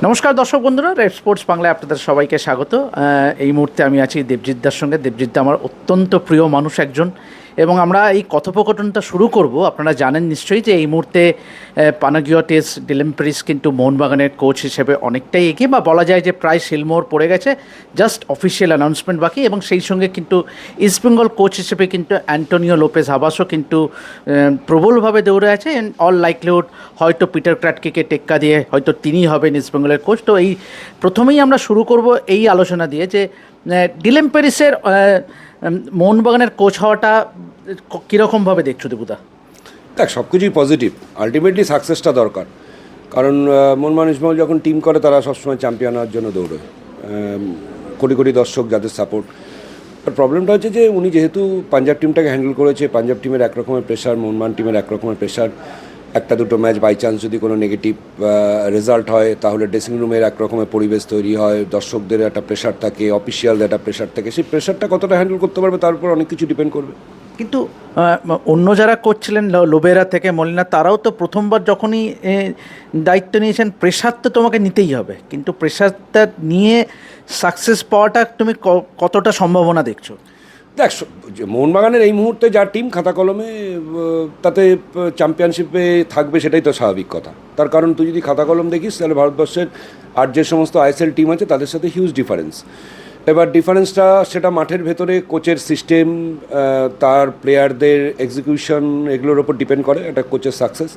নমস্কার দর্শক বন্ধুরা, রেড স্পোর্টস বাংলায় আপনাদের সবাইকে স্বাগত। এই মুহূর্তে আমি আছি দেবজিৎদার সঙ্গে। দেবজিৎদা আমার অত্যন্ত প্রিয় মানুষ একজন, এবং আমরা এই কথোপকথনটা শুরু করব। আপনারা জানেন নিশ্চয়ই যে এই মুহূর্তে পানাগিয়টিস ডিলেম্প্রিস কিন্তু মোহনবাগানের কোচ হিসেবে অনেকটাই এগিয়ে, বা বলা যায় যে প্রায় শিলমোহর পড়ে গেছে, জাস্ট অফিসিয়াল অ্যানাউন্সমেন্ট বাকি। এবং সেই সঙ্গে কিন্তু ইস্টবেঙ্গল কোচ হিসেবে কিন্তু অ্যান্টোনিও লোপেজ হাবাসও কিন্তু প্রবলভাবে দৌড়ে আছে। অ্যান্ড অল লাইকলিহুড হয়তো পিটার ক্র্যাটকিকে টেক্কা দিয়ে হয়তো তিনিই হবেন ইস্টবেঙ্গলের কোচ। তো এই প্রথমেই আমরা শুরু করব এই আলোচনা দিয়ে যে ডিলেম পেরিসের মোহনবাগানের কোচ হওয়াটা কীরকমভাবে দেখছো দেবুদা? দেখ, সব কিছুই পজিটিভ। আলটিমেটলি সাকসেসটা দরকার, কারণ মোহনবাগান ইস্টবেঙ্গল যখন টিম করে তারা সবসময় চ্যাম্পিয়ন হওয়ার জন্য দৌড়ে, কোটি কোটি দর্শক যাদের সাপোর্ট। আর প্রবলেমটা হচ্ছে যে উনি যেহেতু পাঞ্জাব টিমটাকে হ্যান্ডেল করেছে, পাঞ্জাব টিমের একরকমের প্রেশার, মোহনবাগান টিমের একরকমের প্রেশার। একটা দুটো ম্যাচ বাই চান্স যদি কোনো নেগেটিভ রেজাল্ট হয় তাহলে ড্রেসিং রুমের একরকমের পরিবেশ তৈরি হয়, দর্শকদের একটা প্রেশার থাকে, অফিসিয়ালদের একটা প্রেশার থাকে। সেই প্রেশারটা কতটা হ্যান্ডেল করতে পারবে তার উপর অনেক কিছু ডিপেন্ড করবে। কিন্তু অন্য যারা করছিলেন লোবেরা থেকে মলিনা, তারাও তো প্রথমবার যখনই দায়িত্ব নিয়েছেন, প্রেশার তো তোমাকে নিতেই হবে, কিন্তু প্রেশারটা নিয়ে সাকসেস পাওয়াটা তুমি কতটা সম্ভাবনা দেখছো? দেখ, মোহনবাগানের এই মুহূর্তে যা টিম খাতা কলমে, তাতে চ্যাম্পিয়নশিপে থাকবে সেটাই তো স্বাভাবিক কথা। তার কারণ তুই যদি খাতা কলম দেখিস তাহলে ভারতবর্ষের আর যে সমস্ত আইএসএল টিম আছে তাদের সাথে হিউজ ডিফারেন্স। এবার ডিফারেন্সটা সেটা মাঠের ভেতরে কোচের সিস্টেম, তার প্লেয়ারদের এক্সিকিউশন, এগুলোর ওপর ডিপেন্ড করে একটা কোচের সাকসেস।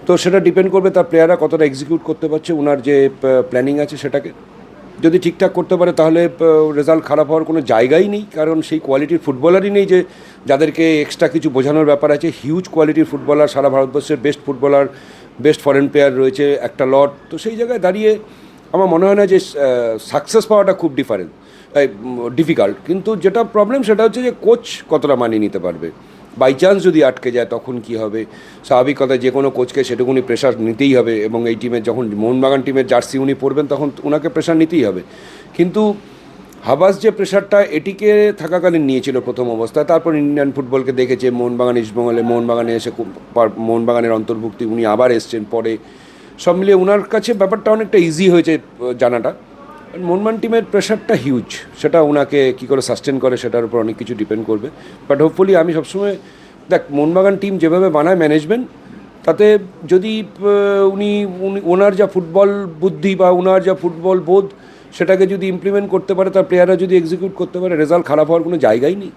তো সেটা ডিপেন্ড করবে তার প্লেয়াররা কতটা এক্সিকিউট করতে পারছে, ওনার যে প্ল্যানিং আছে সেটাকে। যদি ঠিকঠাক করতে পারে তাহলে রেজাল্ট খারাপ হওয়ার কোনো জায়গাই নেই, কারণ সেই কোয়ালিটির ফুটবলারই নেই যে যাদেরকে এক্সট্রা কিছু বোঝানোর ব্যাপার আছে। হিউজ কোয়ালিটির ফুটবলার, সারা ভারতবর্ষের best footballer, best foreign player রয়েছে একটা লট। তো সেই জায়গায় দাঁড়িয়ে আমার মনে হয় না যে সাকসেস পাওয়াটা খুব ডিফিকাল্ট। কিন্তু যেটা প্রবলেম সেটা হচ্ছে যে কোচ কতটা মানিয়ে নিতে পারবে। বাই চান্স যদি আটকে যায় তখন কি হবে? স্বাভাবিক কথা, যে কোনো কোচকে সেটুকুনি প্রেশার নিতেই হবে, এবং এই টিমের যখন মোহনবাগান টিমের জার্সি উনি পরবেন তখন ওনাকে প্রেশার নিতেই হবে। কিন্তু হাবাস যে প্রেশারটা এটিকে থাকাকালীন নিয়েছিল প্রথম অবস্থায়, তারপর ইন্ডিয়ান ফুটবলকে দেখেছে, মোহনবাগান ইস্টবেঙ্গলে মোহনবাগানে এসে মোহনবাগানের অন্তর্ভুক্তি, উনি আবার এসছেন পরে, সব মিলিয়ে ওনার কাছে ব্যাপারটা অনেকটা ইজি হয়েছে জানাটা। মোহনবাগান টিমের প্রেশারটা হিউজ, সেটা ওনাকে কী করে সাস্টেন করে সেটার উপর অনেক কিছু ডিপেন্ড করবে। বাট হোপফুলি আমি সবসময় দেখ, মোহনবাগান টিম যেভাবে বানায় ম্যানেজমেন্ট, তাতে যদি উনি ওনার যা ফুটবল বুদ্ধি বা ওনার যা ফুটবল বোধ সেটাকে যদি ইমপ্লিমেন্ট করতে পারে, তার প্লেয়াররা যদি এক্সিকিউট করতে পারে, রেজাল্ট খারাপ হওয়ার কোনো জায়গাই নেই।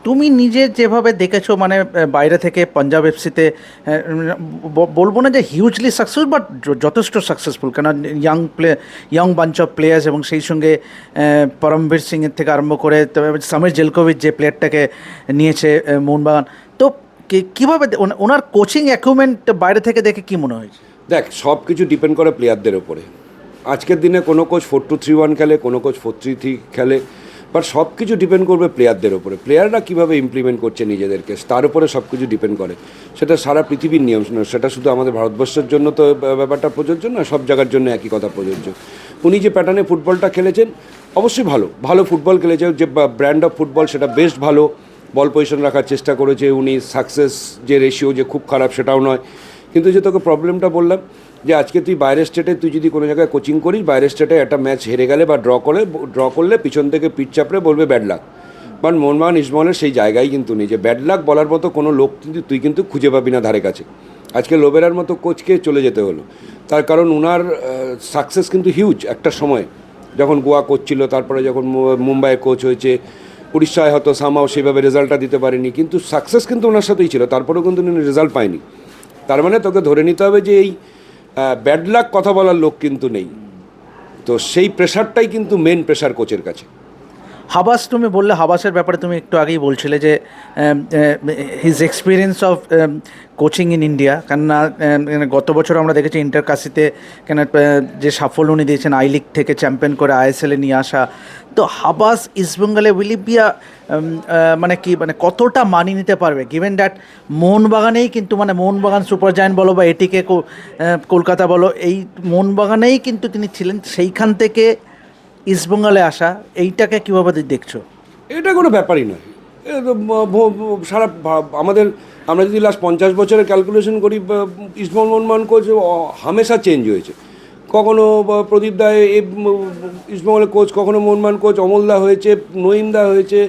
তুমি নিজে যেভাবে দেখেছো, মানে বাইরে থেকে পাঞ্জাব এফসিতে, বলবো না যে হিউজলি সাকসেসফুল, বাট যথেষ্ট সাকসেসফুল, কেন ইয়ং বাঞ্চ অফ প্লেয়ার্স, এবং সেই সঙ্গে পরমবীর সিংয়ের থেকে আরম্ভ করে সমীর জেলকোভিচ যে প্লেয়ারটাকে নিয়েছে মোহনবাগান। তো কীভাবে ওনার কোচিং অ্যাকুইপমেন্ট বাইরে থেকে দেখে কী মনে হয়েছে? দেখ, সব কিছু ডিপেন্ড করে প্লেয়ারদের ওপরে। আজকের দিনে কোনো কোচ 4-2-3-1 খেলে, কোনো কোচ 4-3-3 খেলে, বাট সব কিছু ডিপেন্ড করবে প্লেয়ারদের ওপরে। প্লেয়াররা কীভাবে ইমপ্লিমেন্ট করছে নিজেদেরকে, তার উপরে সব কিছু ডিপেন্ড করে। সেটা সারা পৃথিবীর নিয়ম, সেটা শুধু আমাদের ভারতবর্ষের জন্য তো ব্যাপারটা প্রযোজ্য না, সব জায়গার জন্য একই কথা প্রযোজ্য। উনি যে প্যাটার্নে ফুটবলটা খেলেছেন অবশ্যই ভালো ভালো ফুটবল খেলেছে, যে ব্র্যান্ড অফ ফুটবল সেটা বেস্ট ভালো, বল পজিশন রাখার চেষ্টা করেছে উনি। সাকসেস যে রেশিও যে খুব খারাপ সেটাও নয়। কিন্তু যে তোকে প্রবলেমটা বললাম, যে আজকে তুই বাইরের স্টেটে তুই যদি কোনো জায়গায় কোচিং করিস, বাইরের স্টেটে একটা ম্যাচ হেরে গেলে বা ড্র করলে পিছন থেকে পিঠ চাপড়ে বলবে ব্যাড লাক। বাট মোহনবাগান ইস্টবেঙ্গলের সেই জায়গায় কিন্তু নেই যে ব্যাড লাক বলার মতো কোনো লোক কিন্তু তুই কিন্তু খুঁজে পাবি না ধারে কাছে। আজকে লোবেরার মতো কোচকে চলে যেতে হলো, তার কারণ ওনার সাকসেস কিন্তু হিউজ একটা সময়, যখন গোয়া কোচ ছিল, তারপরে যখন মুম্বাইয়ে কোচ হয়েছে, উড়িষ্যায় হয়তো সামাও সেভাবে রেজাল্টটা দিতে পারেনি, কিন্তু সাকসেস কিন্তু ওনার সাথেই ছিল, তারপরেও কিন্তু উনি রেজাল্ট পায়নি। তার মানে তোকে ধরে নিতে হবে যে এই ব্যাড লাক কথা বলার লোক কিন্তু নেই। তো সেই প্রেশারটাই কিন্তু মেন প্রেশার কোচের কাছে। হাবাস, তুমি বললে হাবাসের ব্যাপারে, তুমি একটু আগেই বলছিলে যে his experience of coaching in India, কেননা গত বছর আমরা দেখেছি ইন্টার কাশিতে কেন যে সাফল্য উনি দিয়েছেন, আই লিগ থেকে চ্যাম্পিয়ন করে আইএসএলে নিয়ে আসা। তো হাবাস ইস্টবেঙ্গলে উইলিবিয়া মানে কি, মানে কতটা মানিয়ে নিতে পারবে, গিভেন দ্যাট মোহনবাগানেই কিন্তু, মানে মোহনবাগান সুপার জায়ান্ট বলো বা এটিকে কলকাতা বলো, এই মোহনবাগানেই কিন্তু তিনি ছিলেন, সেইখান থেকে ইস্টবেঙ্গলে আসা, এইটাকে কীভাবে দেখছো? এটা কোনো ব্যাপারই নয়। সারা আমাদের, আমরা যদি লাস্ট 50 বছরের ক্যালকুলেশন করি, ইস্টবেঙ্গল মোহনবাগান কোচ হামেশা চেঞ্জ হয়েছে। কখনো প্রদীপ দা ইস্টবেঙ্গলের কোচ, কখনো মোহনবাগান কোচ, অমলদা হয়েছে, নঈমদা হয়েছে,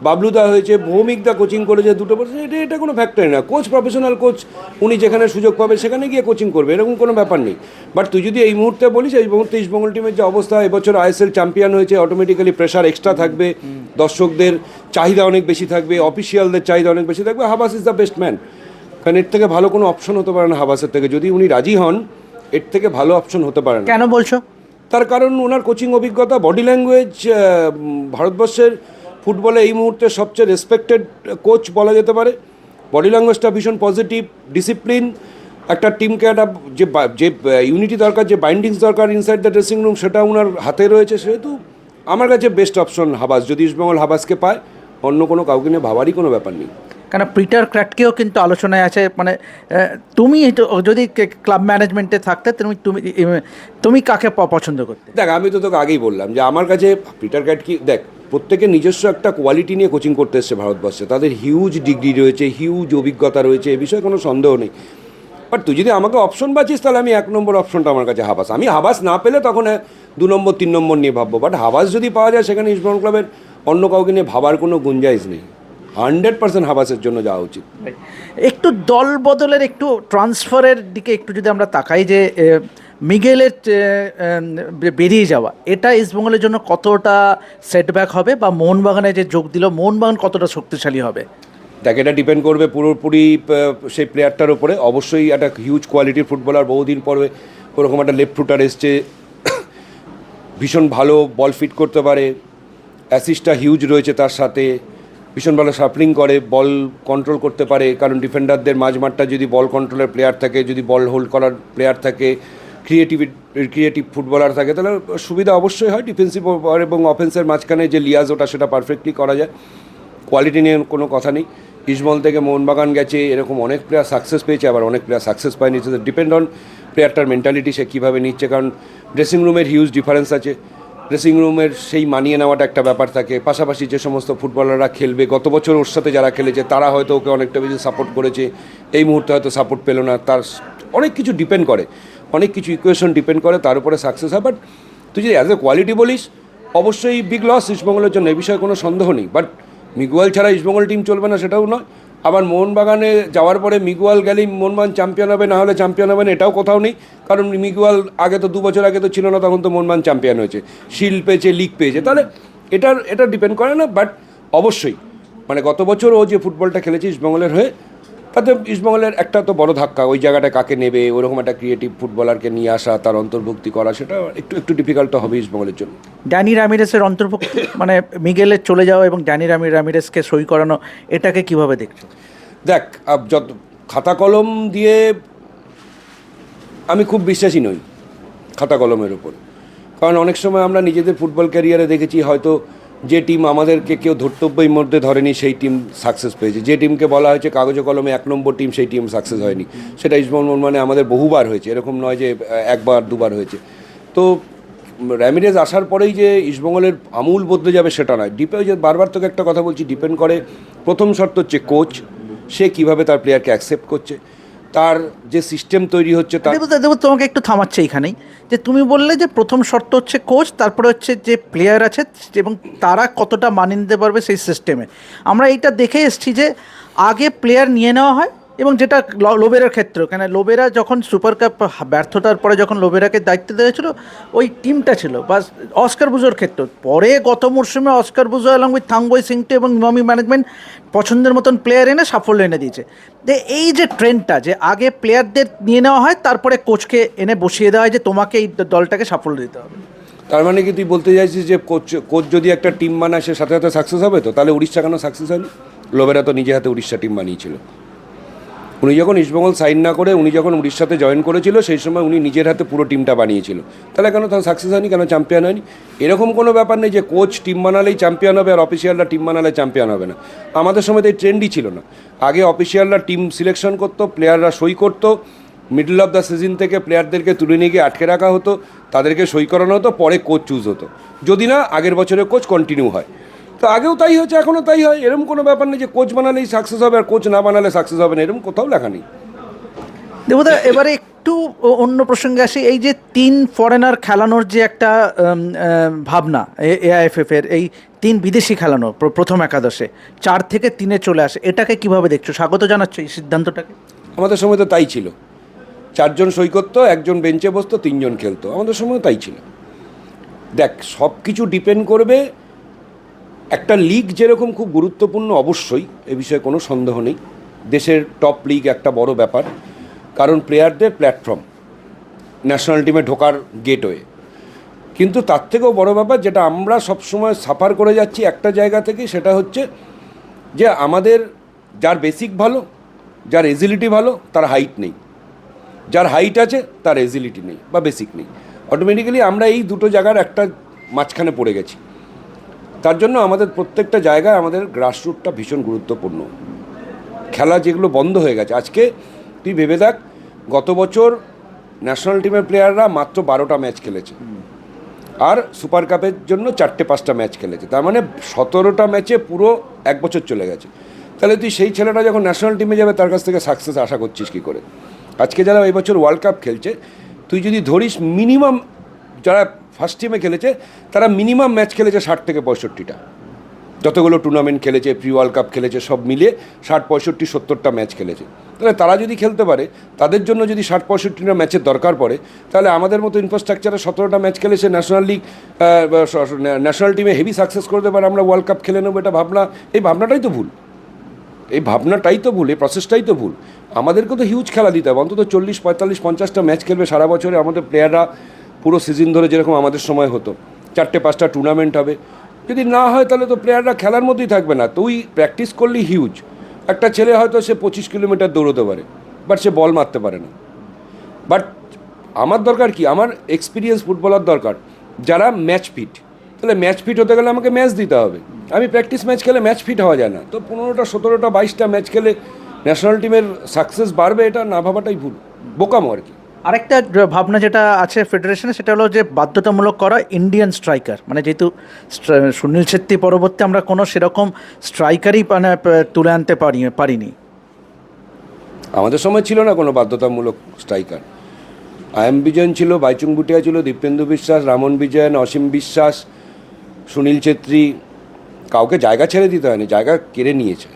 বাবলুদা হয়েছে, ভৌমিকদা কোচিং করেছে 2 বছর। এটা কোনো ফ্যাক্টরি না। কোচ প্রফেশনাল কোচ, উনি যেখানে সুযোগ পাবে সেখানে গিয়ে কোচিং করবে, এরকম কোনো ব্যাপার নেই। বাট তুই যদি এই মুহূর্তে বলিস, এই মুহূর্তে ইস্টবেঙ্গল টিমের যে অবস্থা, এবছর আইএসএল চ্যাম্পিয়ন হয়েছে, অটোমেটিক্যালি প্রেশার এক্সট্রা থাকবে, দর্শকদের চাহিদা অনেক বেশি থাকবে, অফিসিয়ালদের চাহিদা অনেক বেশি থাকবে। Habas is the best man, কারণ এর থেকে ভালো কোনো অপশন হতে পারে না হাবাসের থেকে। যদি উনি রাজি হন, এর থেকে ভালো অপশন হতে পারে না। কেন বলছো? তার কারণ ওনার কোচিং অভিজ্ঞতা, বডি ল্যাঙ্গুয়েজ, ভারতবর্ষের ফুটবলে এই মুহূর্তে সবচেয়ে রেসপেক্টেড কোচ বলা যেতে পারে। বডি ল্যাঙ্গুয়েজটা ভীষণ পজিটিভ, ডিসিপ্লিন, একটা টিমকে একটা যে ইউনিটি দরকার, যে বাইন্ডিংস দরকার ইনসাইড দ্য ড্রেসিং রুম, সেটা ওনার হাতে রয়েছে। সেহেতু আমার কাছে বেস্ট অপশন হাবাস। যদি ইস্টবেঙ্গল হাবাসকে পায়, অন্য কোনো কাউকে নিয়ে ভাবারই কোনো ব্যাপার নেই। কেন পিটার ক্র্যাটকেও কিন্তু আলোচনায় আছে, মানে তুমি যদি ক্লাব ম্যানেজমেন্টে থাকতে তুমি কাকে পছন্দ করতে? দেখ, আমি তো তোকে আগেই বললাম যে আমার কাছে পিটার ক্র্যাটকে, দেখ, প্রত্যেকের নিজস্ব একটা কোয়ালিটি নিয়ে কোচিং করতে এসছে ভারতবর্ষে। তাদের হিউজ ডিগ্রি রয়েছে, হিউজ অভিজ্ঞতা রয়েছে, এ বিষয়ে কোনো সন্দেহ নেই। বাট তুই যদি আমাকে অপশন বাঁচিস, তাহলে আমি 1 নম্বর অপশনটা আমার কাছে হাবাস। আমি হাবাস না পেলে তখন 2 নম্বর 3 নম্বর নিয়ে ভাববো। বাট হাবাস যদি পাওয়া যায়, সেখানে ইস্টবেঙ্গল ক্লাবের অন্য কাউকে নিয়ে ভাবার কোনো গুঞ্জাইশ নেই। 100% হাবাসের জন্য যাওয়া উচিত। একটু দল বদলের, একটু ট্রান্সফারের দিকে একটু যদি আমরা তাকাই, যে মিগেলের বেরিয়ে যাওয়া, এটা ইস্টবেঙ্গলের জন্য কতটা সেটব্যাক হবে, বা মোহনবাগানে যে যোগ দিল, মোহনবাগান কতটা শক্তিশালী হবে? দেখ, এটা ডিপেন্ড করবে পুরোপুরি সেই প্লেয়ারটার উপরে। অবশ্যই একটা হিউজ কোয়ালিটির ফুটবলার, বহুদিন পরে ওরকম একটা লেফট ফুটার এসছে, ভীষণ ভালো বল ফিট করতে পারে, অ্যাসিস্টটা হিউজ রয়েছে তার সাথে, ভীষণ ভালো শাফলিং করে, বল কন্ট্রোল করতে পারে। কারণ ডিফেন্ডারদের মাঝমাঠটা যদি বল কন্ট্রোলের প্লেয়ার থাকে, যদি বল হোল্ড করার প্লেয়ার থাকে, ক্রিয়েটিভ ফুটবলার থাকে, তাহলে সুবিধা অবশ্যই হয়। ডিফেন্সিভ এবং অফেন্সের মাঝখানে যে লিয়াজ, ওটা সেটা পারফেক্টলি করা যায়। কোয়ালিটি নিয়ে কোনো কথা নেই। ইস্টবেঙ্গল থেকে মোহনবাগান গেছে, এরকম অনেক প্লেয়ার সাকসেস পেয়েছে, আবার অনেক প্লেয়ার সাকসেস পায়নি। ডিপেন্ড অন প্লেয়ারটার মেন্টালিটি, সে কীভাবে নিচ্ছে। কারণ ড্রেসিং রুমের হিউজ ডিফারেন্স আছে, ড্রেসিং রুমের সেই মানিয়ে নেওয়াটা একটা ব্যাপার থাকে। পাশাপাশি যে সমস্ত ফুটবলাররা খেলবে, গত বছর ওর সাথে যারা খেলেছে, তারা হয়তো ওকে অনেকটা বেশি সাপোর্ট করেছে, এই মুহূর্তে হয়তো সাপোর্ট পেলো না। তার অনেক কিছু ডিপেন্ড করে, অনেক কিছু ইকুয়েশন ডিপেন্ড করে, তার উপরে সাকসেস হয়। বাট তুই যদি অ্যাজ এ কোয়ালিটি বলিস, অবশ্যই বিগ লস ইস্টবেঙ্গলের জন্য, এ বিষয়ে কোনো সন্দেহ নেই। বাট মিগুয়াল ছাড়া ইস্টবেঙ্গল টিম চলবে না, সেটাও নয়। আবার মোহনবাগানে যাওয়ার পরে মিগুয়াল গেলেই মোহনবাগান চ্যাম্পিয়ন হবে, না হলে চ্যাম্পিয়ন হবে না, এটাও কোথাও নেই। কারণ মিগুয়াল আগে তো 2 বছর আগে তো ছিল না, তখন তো মোহনবাগান চ্যাম্পিয়ন হয়েছে, শিল্ড পেয়েছে, লিগ পেয়েছে। তাহলে এটা ডিপেন্ড করে না। বাট অবশ্যই মানে গত বছর ও যে ফুটবলটা খেলেছে ইস্টবেঙ্গলের হয়ে, তাতে ইস্টবেঙ্গলের একটা তো বড় ধাক্কা। ওই জায়গাটা কাকে নেবে, ওরকম একটা ক্রিয়েটিভ ফুটবলারকে নিয়ে আসা, তার অন্তর্ভুক্তি করা, সেটা একটু ডিফিকাল্ট হবে ইস্টবেঙ্গলের জন্য। ড্যানি রামিরেসের অন্তর্ভুক্তি, মানে মিগেলের চলে যাওয়া এবং ড্যানি রামিরেসকে সই করানো, এটাকে কিভাবে দেখছো? দেখ, যত খাতা কলম দিয়ে আমি খুব বিশ্বাসী নই খাতা কলমের উপর। কারণ অনেক সময় আমরা নিজেদের ফুটবল ক্যারিয়ারে দেখেছি, হয়তো যে টিম আমাদেরকে কেউ ধর্তব্যের মধ্যে ধরেনি, সেই টিম সাকসেস পেয়েছে। যে টিমকে বলা হয়েছে কাগজে কলমে 1 নম্বর টিম, সেই টিম সাকসেস হয়নি। সেটা ইস্টবেঙ্গল মানে আমাদের বহুবার হয়েছে, এরকম নয় যে 1বার 2বার হয়েছে। তো র্যামিরেজ আসার পরেই যে ইস্টবেঙ্গলের আমূল বদলে যাবে সেটা নয়। যে বারবার তোকে একটা কথা বলছি, ডিপেন্ড করে, প্রথম শর্ত হচ্ছে কোচ, সে কীভাবে তার প্লেয়ারকে অ্যাকসেপ্ট করছে, তার যে সিস্টেম তৈরি হচ্ছে। দেবো, তোমাকে একটু থামাচ্ছে এইখানেই, যে তুমি বললে যে প্রথম শর্ত হচ্ছে কোচ, তারপরে হচ্ছে যে প্লেয়ার আছে এবং তারা কতটা মানিয়ে নিতে পারবে সেই সিস্টেমে। আমরা এইটা দেখে এসেছি যে আগে প্লেয়ার নিয়ে নেওয়া হয়, এবং যেটা লোবেরার ক্ষেত্রে, কেন লোবেরা যখন সুপার কাপ ব্যর্থতার পরে যখন লোবেরাকে দায়িত্ব দেওয়া হয়েছিল, ওই টিমটা ছিল। বা অস্কার বুজোর ক্ষেত্রে পরে গত মরশুমে অস্কার বুজো এবং উইথ থাংবই সিংটে এবং ইমামি ম্যানেজমেন্ট পছন্দের মতন প্লেয়ার এনে সাফল্য এনে দিয়েছে। যে এই যে ট্রেন্ডটা, যে আগে প্লেয়ারদের নিয়ে নেওয়া হয়, তারপরে কোচকে এনে বসিয়ে দেওয়া হয় যে তোমাকে এই দলটাকে সাফল্য দিতে হবে। তার মানে কি তুই বলতে চাইছিস যে কোচ যদি একটা টিম বানায়, সে সাথে সাথে সাকসেস হবে? তো তাহলে উড়িষ্যা কেন সাকসেস হয়নি? লোবেরা তো নিজে হাতে উড়িষ্যা টিম বানিয়েছিল। উনি যখন ইস্টবেঙ্গল সাইন না করে উনি যখন উড়িষ্যাতে জয়েন করেছিল, সেই সময় উনি নিজের হাতে পুরো টিমটা বানিয়েছিল। তাহলে কেন তার সাকসেস হয়নি, কেন চ্যাম্পিয়ন হয়নি? এরকম কোনো ব্যাপার নেই যে কোচ টিম বানালেই চ্যাম্পিয়ন হবে আর অফিসিয়ালরা টিম বানালে চ্যাম্পিয়ন হবে না। আমাদের সময় তো এই ট্রেন্ডই ছিল না। আগে অফিসিয়ালরা টিম সিলেকশন করতো, প্লেয়াররা সই করতো, মিডল অফ দ্য সিজন থেকে প্লেয়ারদেরকে তুলে নিয়ে গিয়ে আটকে রাখা হতো, তাদেরকে সই করানো হতো, পরে কোচ চুজ হতো, যদি না আগের বছরের কোচ কন্টিনিউ হয়। তো আগেও তাই হয়েছে, এখনও তাই হয়। এরকম কোনো ব্যাপার নেই যে কোচ বানালেই সাকসেস হবে আর কোচ না বানালে সাকসেস হবে না, এরকম কোথাও লেখা নেই। দেবদা, এবারে একটু অন্য প্রসঙ্গে আসি, এই যে 3 ফরেনার খেলানোর যে একটা ভাবনা এআইএফএফ এর, এই 3 বিদেশি খেলানো প্রথম একাদশে 4 থেকে 3-এ চলে আসে, এটাকে কিভাবে দেখছো? স্বাগত জানাচ্ছ এই সিদ্ধান্তটাকে? আমাদের সময় তো তাই ছিল, 4জন সই করতো, 1জন বেঞ্চে বসতো, 3জন খেলতো, আমাদের সময় তাই ছিল। দেখ, সব কিছু ডিপেন্ড করবে, একটা লিগ যেরকম খুব গুরুত্বপূর্ণ অবশ্যই, এ বিষয়ে কোনো সন্দেহ নেই, দেশের টপ লিগ একটা বড় ব্যাপার, কারণ প্লেয়ারদের প্ল্যাটফর্ম, ন্যাশনাল টিমে ঢোকার গেটওয়ে। কিন্তু তার থেকেও বড় ব্যাপার যেটা আমরা সবসময় সাফার করে যাচ্ছি একটা জায়গা থেকে, সেটা হচ্ছে যে আমাদের যার বেসিক ভালো, যার এজিলিটি ভালো, তার হাইট নেই, যার হাইট আছে তার এজিলিটি নেই বা বেসিক নেই। অটোমেটিক্যালি আমরা এই দুটো জায়গার একটা মাঝখানে পড়ে গেছি। তার জন্য আমাদের প্রত্যেকটা জায়গায় আমাদের গ্রাসরুটটা ভীষণ গুরুত্বপূর্ণ। খেলা যেগুলো বন্ধ হয়ে গেছে, আজকে তুই ভেবে দেখ, গত বছর ন্যাশনাল টিমের প্লেয়াররা মাত্র 12টা ম্যাচ খেলেছে, আর সুপার কাপের জন্য 4-5টা ম্যাচ খেলেছে, তার মানে 17টা ম্যাচে পুরো 1 বছর চলে গেছে। তাহলে তুই সেই ছেলেটা যখন ন্যাশনাল টিমে যাবে, তার কাছ থেকে সাকসেস আশা করছিস কী করে? আজকে যারা এই বছর ওয়ার্ল্ড কাপ খেলছে, তুই যদি ধরিস মিনিমাম যারা ফার্স্ট টিমে খেলেছে, তারা মিনিমাম ম্যাচ খেলেছে 60 থেকে 65টা, যতগুলো টুর্নামেন্ট খেলেছে, প্রি ওয়ার্ল্ড কাপ খেলেছে, সব মিলিয়ে 60, 65, 70টা ম্যাচ খেলেছে। তাহলে তারা যদি খেলতে পারে, তাদের জন্য যদি 60-65টা ম্যাচের দরকার পড়ে, তাহলে আমাদের মতো ইনফ্রাস্ট্রাকচারে 17টা ম্যাচ খেলেছে ন্যাশনাল লিগ, ন্যাশনাল টিমে হেভি সাকসেস করতে পারে, আমরা ওয়ার্ল্ড কাপ খেলে নেবো, এটা ভাবনা, এই ভাবনাটাই তো ভুল, এই ভাবনাটাই তো ভুল, এই প্রসেসটাই তো ভুল। আমাদেরকে তো হিউজ খেলা দিতে হবে, অন্তত 40, 45, 50টা ম্যাচ খেলবে সারা বছরে আমাদের প্লেয়াররা, পুরো সিজন ধরে, যেরকম আমাদের সময় হতো। 4-5টা টুর্নামেন্ট হবে, যদি না হয় তাহলে তো প্লেয়াররা খেলার মধ্যেই থাকবে না। তুই প্র্যাকটিস করলি হিউজ, একটা ছেলে হয়তো সে 25 কিলোমিটার দৌড়তে পারে, বাট সে বল মারতে পারে না। বাট আমার দরকার কি? আমার এক্সপিরিয়েন্স ফুটবলার দরকার, যারা ম্যাচ ফিট। তাহলে ম্যাচ ফিট হতে গেলে আমাকে ম্যাচ দিতে হবে। আমি প্র্যাকটিস ম্যাচ খেলে ম্যাচ ফিট হওয়া যায় না, তো 15টা, 17টা, 22টা ম্যাচ খেলে ন্যাশনাল টিমের সাকসেস বাড়বে, এটা না ভাবাটাই ভুল, বোকামো আর কি। আরেকটা ভাবনা যেটা আছে ফেডারেশনে, সেটা হলো যে বাধ্যতামূলক করা ইন্ডিয়ান স্ট্রাইকার, মানে যেহেতু সুনীল ছেত্রী পরবর্তী আমরা কোনো সেরকম স্ট্রাইকারই মানে তুলে আনতে পারিনি। আমাদের সময় ছিল না কোনো বাধ্যতামূলক স্ট্রাইকার। আয়াম বিজয়ন ছিল, বাইচুং ভুটিয়া ছিল, দীপেন্দু বিশ্বাস, রামন বিজয়ন, অসীম বিশ্বাস, সুনীল ছেত্রী, কাউকে জায়গা ছেড়ে দিতে হয়নি, জায়গা কেড়ে নিয়েছে।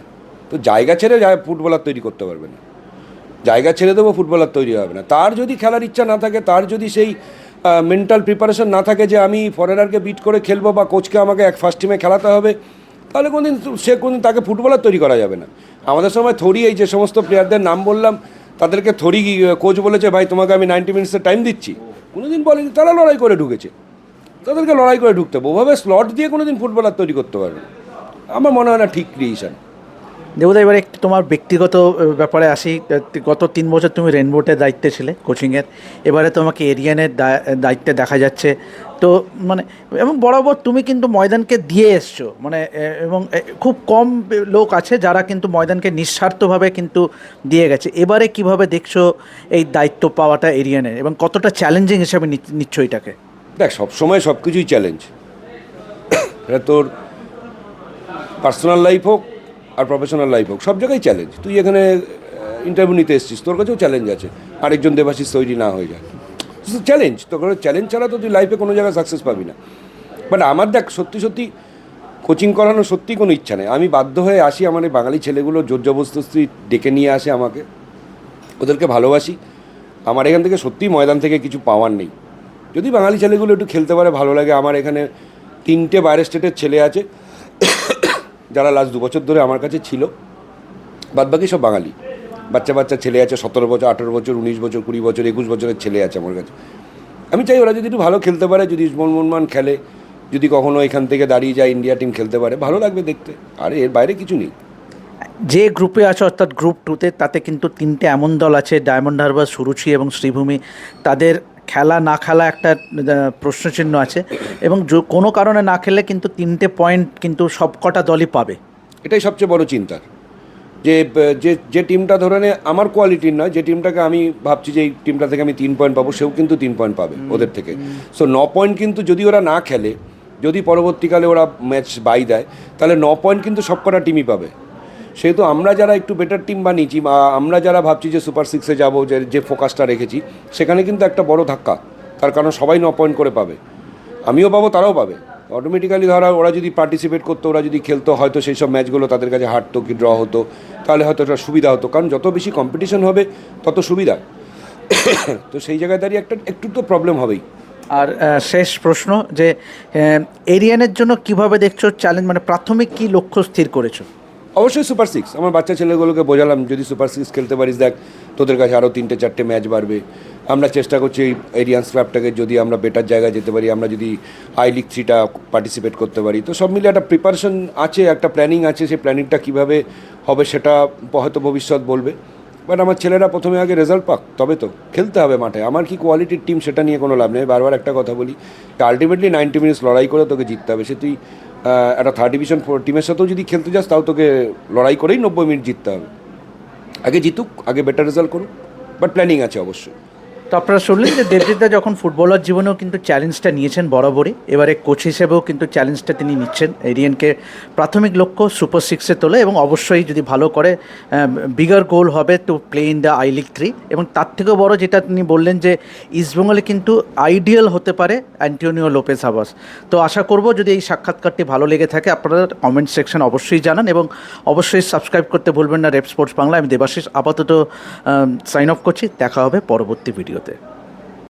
তো জায়গা ছেড়ে ফুটবলার তৈরি করতে পারবে না, জায়গা ছেড়ে দেবো ফুটবলার তৈরি হবে না। তার যদি খেলার ইচ্ছা না থাকে, তার যদি সেই মেন্টাল প্রিপারেশন না থাকে যে আমি ফরেনারকে বিট করে খেলবো বা কোচকে আমাকে ফার্স্ট টিমে খেলাতে হবে, তাহলে কোনোদিন তাকে ফুটবলার তৈরি করা যাবে না। আমাদের সময় থরি, এই যে সমস্ত প্লেয়ারদের নাম বললাম, তাদেরকে থরি কোচ বলেছে, ভাই তোমাকে আমি 90 মিনিটসের টাইম দিচ্ছি, কোনোদিন বলেনি। তারা লড়াই করে ঢুকেছে, তাদেরকে লড়াই করে ঢুকতে হবে। ওভাবে স্লট দিয়ে কোনোদিন ফুটবলার তৈরি করতে পারবে না, আমার মনে হয় না ঠিক ক্রিয়েশন। দেবদা, এবার একটু তোমার ব্যক্তিগত ব্যাপারে আসি। গত 3 বছর তুমি রেনবোটের দায়িত্বে ছিলে, কোচিংয়ের, এবারে তোমাকে এরিয়ানের দায়িত্বে দেখা যাচ্ছে। তো মানে এবং বরাবর তুমি কিন্তু ময়দানকে দিয়ে এসছো, মানে এবং খুব কম লোক আছে যারা কিন্তু ময়দানকে নিঃস্বার্থভাবে কিন্তু দিয়ে গেছে। এবারে কিভাবে দেখছো এই দায়িত্ব পাওয়াটা এরিয়ানের, এবং কতটা চ্যালেঞ্জিং হিসাবে নিচ্ছ এটাকে? দেখ, সবসময় সব কিছুই চ্যালেঞ্জ, এটা তোর পার্সোনাল লাইফ হোক আর প্রফেশনাল লাইফ হোক, সব জায়গায় চ্যালেঞ্জ। তুই এখানে ইন্টারভিউ নিতে এসেছিস, তোর কাছেও চ্যালেঞ্জ আছে, আরেকজন দেবাশিস তৈরি না হয়ে যায়, চ্যালেঞ্জ। তোর চ্যালেঞ্জ ছাড়া তো তুই লাইফে কোনো জায়গায় সাকসেস পাবি না। বাট আমার দেখ, সত্যি সত্যি কোচিং করানো সত্যি কোনো ইচ্ছা নেই। আমি বাধ্য হয়ে আসি, আমার এই বাঙালি ছেলেগুলো জোর জবরদস্তি ডেকে নিয়ে আসে আমাকে, ওদেরকে ভালোবাসি। আমার এখান থেকে সত্যিই ময়দান থেকে কিছু পাওয়ার নেই, যদি বাঙালি ছেলেগুলো একটু খেলতে পারে ভালো লাগে। আমার এখানে 3টে বাইরের স্টেটের ছেলে আছে যারা লাস্ট 2 বছর ধরে আমার কাছে ছিল, বাদবাকি সব বাঙালি। বাচ্চা ছেলে আছে, 17 বছর, 18 বছর, 19 বছর, 20 বছর, 21 বছরের ছেলে আছে আমার কাছে। আমি চাই ওরা যদি একটু ভালো খেলতে পারে, যদি মনমান খেলে, যদি কখনো এখান থেকে দাঁড়িয়ে যায় ইন্ডিয়া টিম খেলতে পারে, ভালো লাগবে দেখতে। আর এর বাইরে কিছু নেই। যে গ্রুপে আছে, অর্থাৎ গ্রুপ 2-তে, তাতে কিন্তু 3টে এমন দল আছে, ডায়মন্ড হারবার, সুরুচি এবং শ্রীভূমি। তাদের খেলা না খেলা একটা প্রশ্নচিহ্ন আছে, এবং কোনো কারণে না খেললে কিন্তু 3টে পয়েন্ট কিন্তু সবকটা দলই পাবে। এটাই সবচেয়ে বড় চিন্তার, যে টিমটা ধরে নে আমার কোয়ালিটির নয়, যে টিমটাকে আমি ভাবছি যে এই টিমটা থেকে আমি 3 পয়েন্ট পাবো, সেও কিন্তু 3 পয়েন্ট পাবে ওদের থেকে। সো 9 পয়েন্ট কিন্তু যদি ওরা না খেলে, যদি পরবর্তীকালে ওরা ম্যাচ বাই দেয়, তাহলে 9 পয়েন্ট কিন্তু সবকটা টিমই পাবে। সেহেতু আমরা যারা একটু বেটার টিম বানিয়েছি বা আমরা যারা ভাবছি যে সুপার সিক্সে যাবো, যে ফোকাসটা রেখেছি, সেখানে কিন্তু একটা বড় ধাক্কা। তার কারণ সবাই 9 পয়েন্ট করে পাবে, আমিও পাবো, তারাও পাবে। অটোমেটিক্যালি ধরা ওরা যদি পার্টিসিপেট করতো, ওরা যদি খেলতো, হয়তো সেই সব ম্যাচগুলো তাদের কাছে হারতো কি ড্র হতো, তাহলে হয়তো একটা সুবিধা হতো। কারণ যত বেশি কম্পিটিশন হবে তত সুবিধা। তো সেই জায়গায় দাঁড়িয়ে একটু তো প্রবলেম হবেই। আর শেষ প্রশ্ন যে এরিয়ানের জন্য কিভাবে দেখছো চ্যালেঞ্জ, মানে প্রাথমিক কি লক্ষ্য স্থির করেছো? অবশ্যই সুপার সিক্স। আমার বাচ্চা ছেলেগুলোকে বোঝালাম, যদি সুপার সিক্স খেলতে পারিস দেখ, তোদের কাছে আরও 3-4টে ম্যাচ বাড়বে। আমরা চেষ্টা করছি এই এরিয়ান স্ল্যাপটাকে যদি আমরা বেটার জায়গায় যেতে পারি, আমরা যদি আই লিগ 3টা পার্টিসিপেট করতে পারি, তো সব মিলে একটা প্রিপারেশন আছে, একটা প্ল্যানিং আছে। সেই প্ল্যানিংটা কীভাবে হবে সেটা হয়তো ভবিষ্যৎ বলবে। বাট আমার ছেলেরা প্রথমে আগে রেজাল্ট পাক, তবে তো খেলতে হবে মাঠে। আমার কি কোয়ালিটির টিম সেটা নিয়ে কোনো লাভ নেই। বারবার একটা কথা বলি, আলটিমেটলি 90 মিনিটস লড়াই করে তোকে জিততে হবে। সে তুই একটা 3rd ডিভিশন টিমের সাথেও যদি খেলতে যাস, তাও তোকে লড়াই করেই 90 মিনিট জিততে হবে। আগে জিতুক, আগে বেটার রেজাল্ট করুক, বাট প্ল্যানিং আছে অবশ্যই। তো আপনারা শুনলেন যে দেবজিৎদা যখন ফুটবলার জীবনেও কিন্তু চ্যালেঞ্জটা নিয়েছেন বরাবরই, এবারে কোচ হিসেবেও কিন্তু চ্যালেঞ্জটা তিনি নিচ্ছেন। এরিয়ানকে প্রাথমিক লক্ষ্য সুপার সিক্সে তোলে এবং অবশ্যই যদি ভালো করে বিগার গোল হবে to play in the I league 3। এবং তার থেকেও বড় যেটা তিনি বললেন যে ইস্টবেঙ্গলে কিন্তু আইডিয়াল হতে পারে অ্যান্টোনিও লোপেজ হাবাস। তো আশা করব যদি এই সাক্ষাৎকারটি ভালো লেগে থাকে আপনারা কমেন্ট সেকশন অবশ্যই জানান এবং অবশ্যই সাবস্ক্রাইব করতে ভুলবেন না রেপ স্পোর্টস বাংলা। আমি দেবাশিস আপাতত সাইন অফ করছি, দেখা হবে পরবর্তী ভিডিওতে।